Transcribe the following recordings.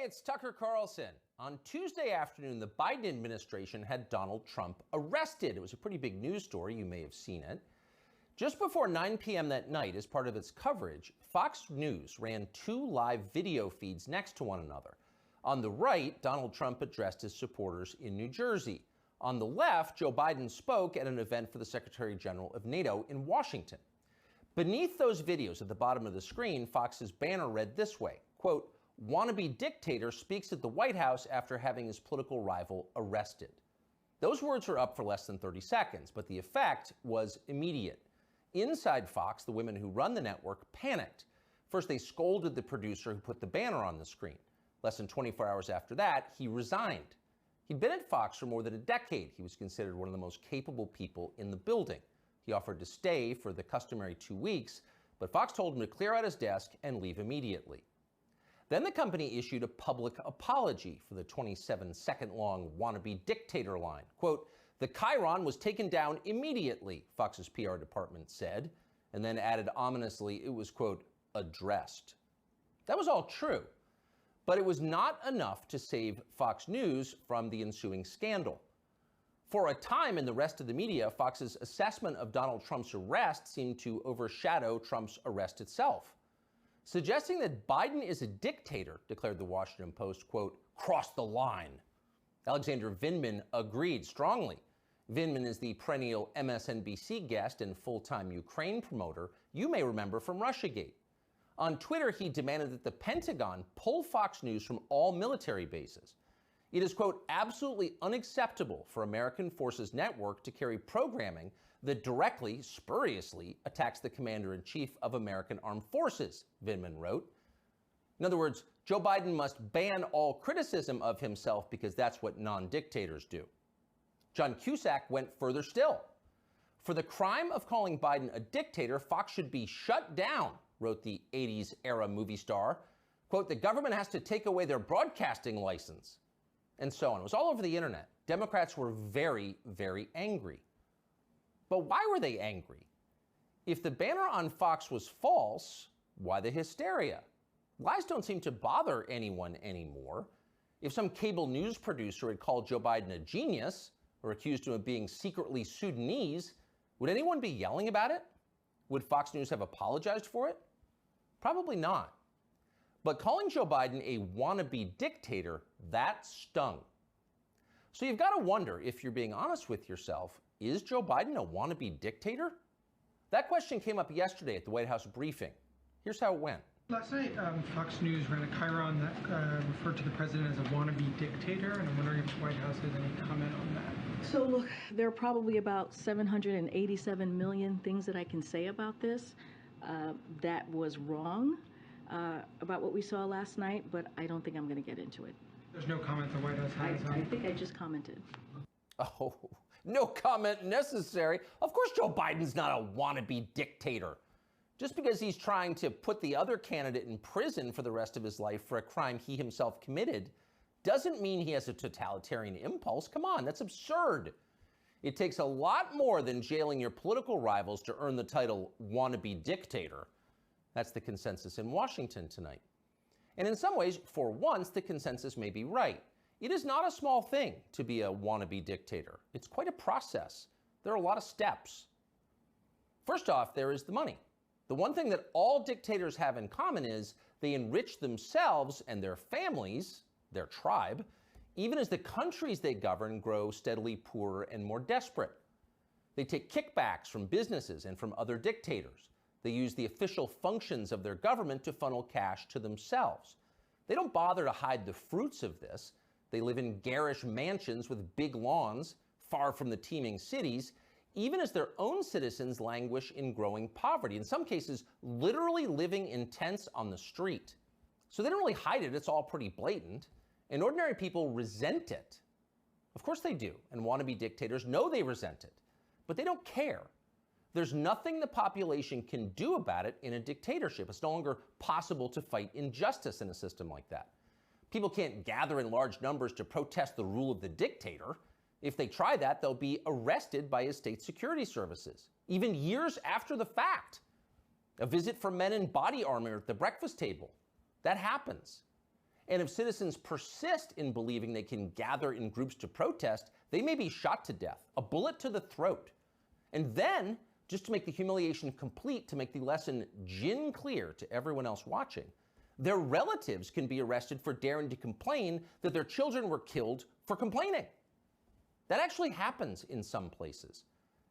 it's Tucker Carlson. On Tuesday afternoon, the Biden administration had Donald Trump arrested. It was a pretty big news story. You may have seen it. Just before 9 p.m. that night, as part of its coverage, Fox News ran two live video feeds next to one another. On the right, Donald Trump addressed his supporters in New Jersey. On the left, Joe Biden spoke at an event for the Secretary General of NATO in Washington. Beneath those videos at the bottom of the screen, Fox's banner read this way, quote, "Wannabe dictator speaks at the White House after having his political rival arrested." Those words were up for less than 30 seconds, but the effect was immediate. Inside Fox, the women who run the network panicked. First, they scolded the producer who put the banner on the screen. Less than 24 hours after that, he resigned. He'd been at Fox for more than a decade. He was considered one of the most capable people in the building. He offered to stay for the customary 2 weeks, but Fox told him to clear out his desk and leave immediately. Then the company issued a public apology for the 27-second-long wannabe dictator line. Quote, "The chyron was taken down immediately," Fox's PR department said, and then added ominously it was, quote, "addressed." That was all true, but it was not enough to save Fox News from the ensuing scandal. For a time in the rest of the media, Fox's assessment of Donald Trump's arrest seemed to overshadow Trump's arrest itself. Suggesting that Biden is a dictator, declared the Washington Post, quote, "crossed the line." Alexander Vindman agreed strongly. Vindman is the perennial MSNBC guest and full-time Ukraine promoter you may remember from Russiagate. On Twitter, he demanded that the Pentagon pull Fox News from all military bases. It is, quote, "absolutely unacceptable for American Forces Network to carry programming that directly, spuriously, attacks the commander-in-chief of American Armed Forces," Vindman wrote. In other words, Joe Biden must ban all criticism of himself because that's what non-dictators do. John Cusack went further still. "For the crime of calling Biden a dictator, Fox should be shut down," wrote the 80s-era movie star. Quote, "the government has to take away their broadcasting license." And so on. It was all over the internet. Democrats were very, very angry. But why were they angry? If the banner on Fox was false, why the hysteria? Lies don't seem to bother anyone anymore. If some cable news producer had called Joe Biden a genius or accused him of being secretly Sudanese, would anyone be yelling about it? Would Fox News have apologized for it? Probably not. But calling Joe Biden a wannabe dictator, that stung. So you've got to wonder, if you're being honest with yourself, is Joe Biden a wannabe dictator? That question came up yesterday at the White House briefing. Here's how it went. Last night, Fox News ran a chyron that referred to the president as a wannabe dictator, and I'm wondering if the White House has any comment on that. So look, there are probably about 787 million things that I can say about this that was wrong. About what we saw last night, but I don't think I'm going to get into it. There's no comment the White House has on it? I think I just commented. Oh, no comment necessary. Of course Joe Biden's not a wannabe dictator. Just because he's trying to put the other candidate in prison for the rest of his life for a crime he himself committed doesn't mean he has a totalitarian impulse. Come on, that's absurd. It takes a lot more than jailing your political rivals to earn the title wannabe dictator. That's the consensus in Washington tonight. And in some ways, for once, the consensus may be right. It is not a small thing to be a wannabe dictator. It's quite a process. There are a lot of steps. First off, there is the money. The one thing that all dictators have in common is they enrich themselves and their families, their tribe, even as the countries they govern grow steadily poorer and more desperate. They take kickbacks from businesses and from other dictators. They use the official functions of their government to funnel cash to themselves. They don't bother to hide the fruits of this. They live in garish mansions with big lawns, far from the teeming cities, even as their own citizens languish in growing poverty, in some cases literally living in tents on the street. So they don't really hide it. It's all pretty blatant. And ordinary people resent it. Of course they do. And wannabe dictators know they resent it. But they don't care. There's nothing the population can do about it in a dictatorship. It's no longer possible to fight injustice in a system like that. People can't gather in large numbers to protest the rule of the dictator. If they try that, they'll be arrested by his state security services, even years after the fact. A visit from men in body armor at the breakfast table. That happens. And if citizens persist in believing they can gather in groups to protest, they may be shot to death, a bullet to the throat. And then, just to make the humiliation complete, to make the lesson gin clear to everyone else watching, their relatives can be arrested for daring to complain that their children were killed for complaining. That actually happens in some places.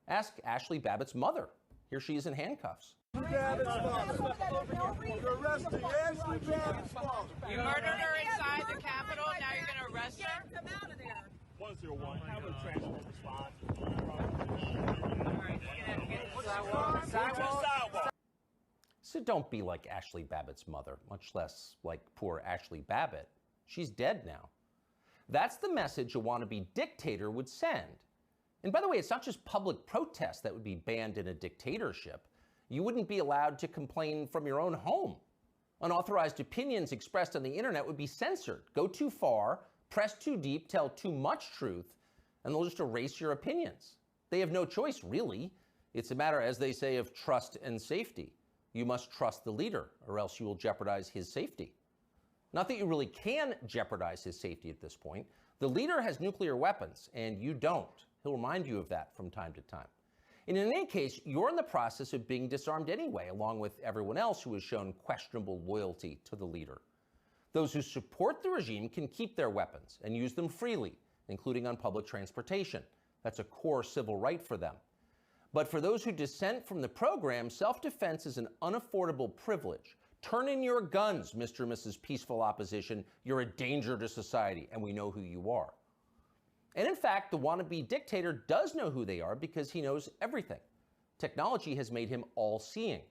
Ask Ashley Babbitt's mother. Here she is in handcuffs. You murdered her inside the Capitol, now you're going to arrest her? Come out of there. 101, have a transport response. Sidewalk. So don't be like Ashley Babbitt's mother, much less like poor Ashley Babbitt. She's dead now. That's the message a wannabe dictator would send. And by the way, it's not just public protest that would be banned in a dictatorship. You wouldn't be allowed to complain from your own home. Unauthorized opinions expressed on the internet would be censored. Go too far, press too deep, tell too much truth, and they'll just erase your opinions. They have no choice, really. It's a matter, as they say, of trust and safety. You must trust the leader, or else you will jeopardize his safety. Not that you really can jeopardize his safety at this point. The leader has nuclear weapons, and you don't. He'll remind you of that from time to time. And in any case, you're in the process of being disarmed anyway, along with everyone else who has shown questionable loyalty to the leader. Those who support the regime can keep their weapons and use them freely, including on public transportation. That's a core civil right for them. But for those who dissent from the program, self-defense is an unaffordable privilege. Turn in your guns, Mr. and Mrs. Peaceful Opposition. You're a danger to society, and we know who you are. And in fact, the wannabe dictator does know who they are because he knows everything. Technology has made him all-seeing.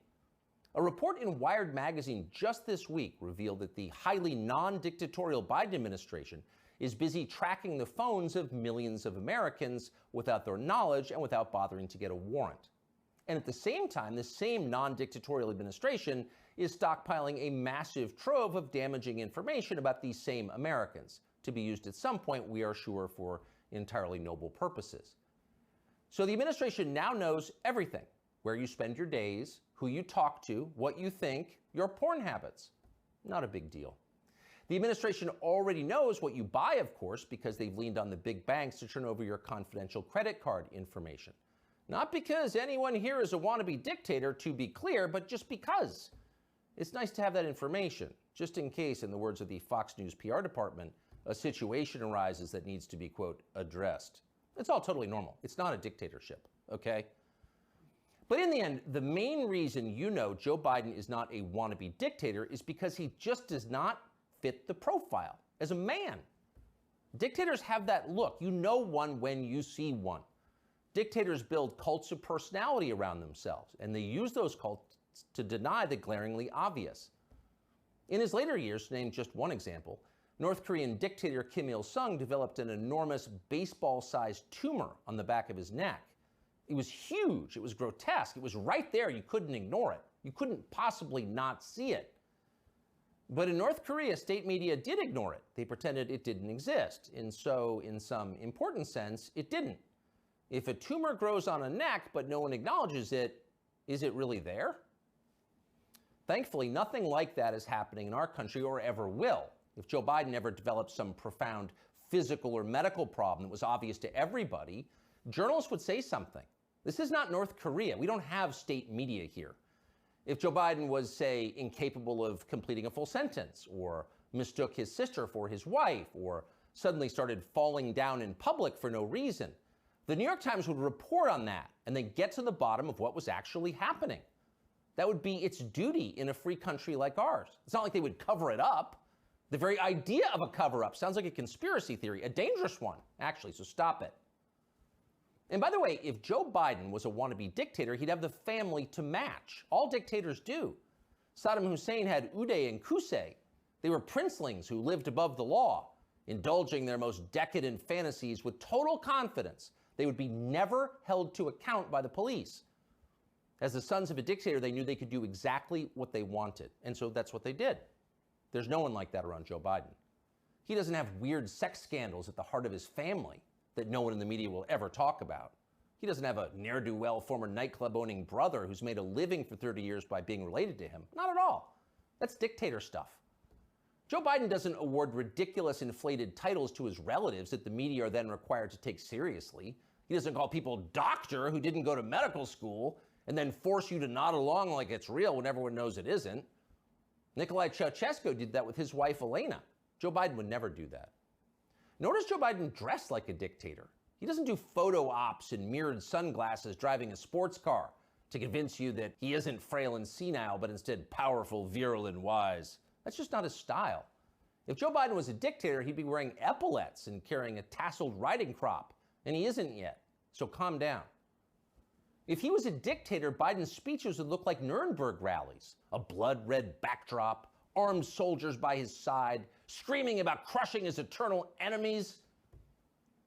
A report in Wired magazine just this week revealed that the highly non-dictatorial Biden administration is busy tracking the phones of millions of Americans without their knowledge and without bothering to get a warrant. And at the same time, the same non-dictatorial administration is stockpiling a massive trove of damaging information about these same Americans, to be used at some point, we are sure, for entirely noble purposes. So the administration now knows everything: where you spend your days, who you talk to, what you think, your porn habits. Not a big deal. The administration already knows what you buy, of course, because they've leaned on the big banks to turn over your confidential credit card information. Not because anyone here is a wannabe dictator, to be clear, but just because. It's nice to have that information, just in case, in the words of the Fox News PR department, a situation arises that needs to be, quote, addressed. It's all totally normal. It's not a dictatorship, okay? But in the end, the main reason you know Joe Biden is not a wannabe dictator is because he just does not fit the profile as a man. Dictators have that look. You know one when you see one. Dictators build cults of personality around themselves, and they use those cults to deny the glaringly obvious. In his later years, to name just one example, North Korean dictator Kim Il-sung developed an enormous baseball-sized tumor on the back of his neck. It was huge, it was grotesque, it was right there, you couldn't ignore it. You couldn't possibly not see it. But in North Korea, state media did ignore it. They pretended it didn't exist, and so, in some important sense, it didn't. If a tumor grows on a neck but no one acknowledges it, is it really there? Thankfully, nothing like that is happening in our country or ever will. If Joe Biden ever developed some profound physical or medical problem that was obvious to everybody, journalists would say something. This is not North Korea. We don't have state media here. If Joe Biden was, say, incapable of completing a full sentence, or mistook his sister for his wife, or suddenly started falling down in public for no reason, the New York Times would report on that and then get to the bottom of what was actually happening. That would be its duty in a free country like ours. It's not like they would cover it up. The very idea of a cover-up sounds like a conspiracy theory, a dangerous one, actually, so stop it. And by the way, if Joe Biden was a wannabe dictator, he'd have the family to match. All dictators do. Saddam Hussein had Uday and Qusay. They were princelings who lived above the law, indulging their most decadent fantasies with total confidence they would be never held to account by the police. As the sons of a dictator, they knew they could do exactly what they wanted, and so that's what they did. There's no one like that around Joe Biden. He doesn't have weird sex scandals at the heart of his family that no one in the media will ever talk about. He doesn't have a ne'er-do-well former nightclub-owning brother who's made a living for 30 years by being related to him. Not at all. That's dictator stuff. Joe Biden doesn't award ridiculous inflated titles to his relatives that the media are then required to take seriously. He doesn't call people doctor who didn't go to medical school and then force you to nod along like it's real when everyone knows it isn't. Nicolae Ceausescu did that with his wife Elena. Joe Biden would never do that. Nor does Joe Biden dress like a dictator. He doesn't do photo ops in mirrored sunglasses driving a sports car to convince you that he isn't frail and senile, but instead powerful, virile, and wise. That's just not his style. If Joe Biden was a dictator, he'd be wearing epaulets and carrying a tasseled riding crop, and he isn't yet, so calm down. If he was a dictator, Biden's speeches would look like Nuremberg rallies, a blood-red backdrop, armed soldiers by his side, screaming about crushing his eternal enemies.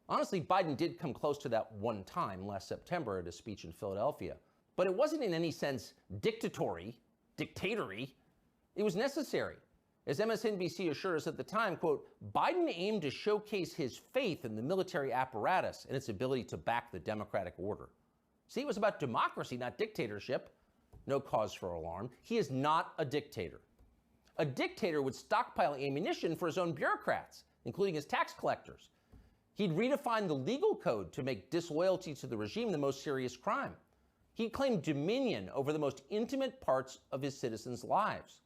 Honestly, Biden did come close to that one time last September at a speech in Philadelphia, but it wasn't in any sense dictatory. It was necessary. As MSNBC assured us at the time, quote, Biden aimed to showcase his faith in the military apparatus and its ability to back the democratic order. See, it was about democracy, not dictatorship. No cause for alarm. He is not a dictator. A dictator would stockpile ammunition for his own bureaucrats, including his tax collectors. He'd redefine the legal code to make disloyalty to the regime the most serious crime. He'd claim dominion over the most intimate parts of his citizens' lives.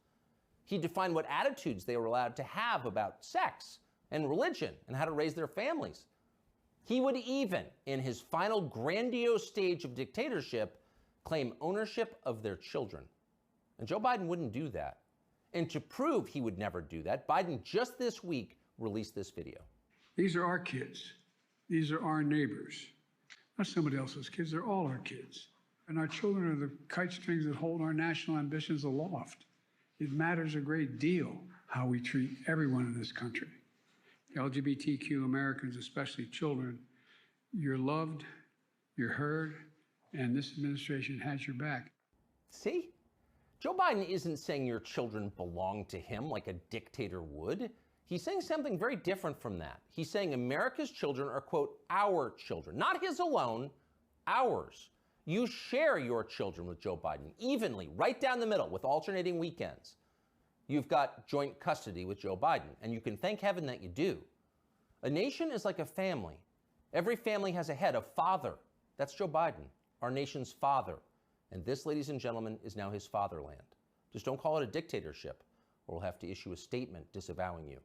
He'd define what attitudes they were allowed to have about sex and religion and how to raise their families. He would even, in his final grandiose stage of dictatorship, claim ownership of their children. And Joe Biden wouldn't do that. And to prove he would never do that, Biden just this week released this video. These are our kids. These are our neighbors. Not somebody else's kids, they're all our kids. And our children are the kite strings that hold our national ambitions aloft. It matters a great deal how we treat everyone in this country. LGBTQ Americans, especially children, you're loved, you're heard, and this administration has your back. See? Joe Biden isn't saying your children belong to him like a dictator would. He's saying something very different from that. He's saying America's children are, quote, our children. Not his alone, ours. You share your children with Joe Biden evenly, right down the middle, with alternating weekends. You've got joint custody with Joe Biden, and you can thank heaven that you do. A nation is like a family. Every family has a head, a father. That's Joe Biden, our nation's father. And this, ladies and gentlemen, is now his fatherland. Just don't call it a dictatorship, or we'll have to issue a statement disavowing you.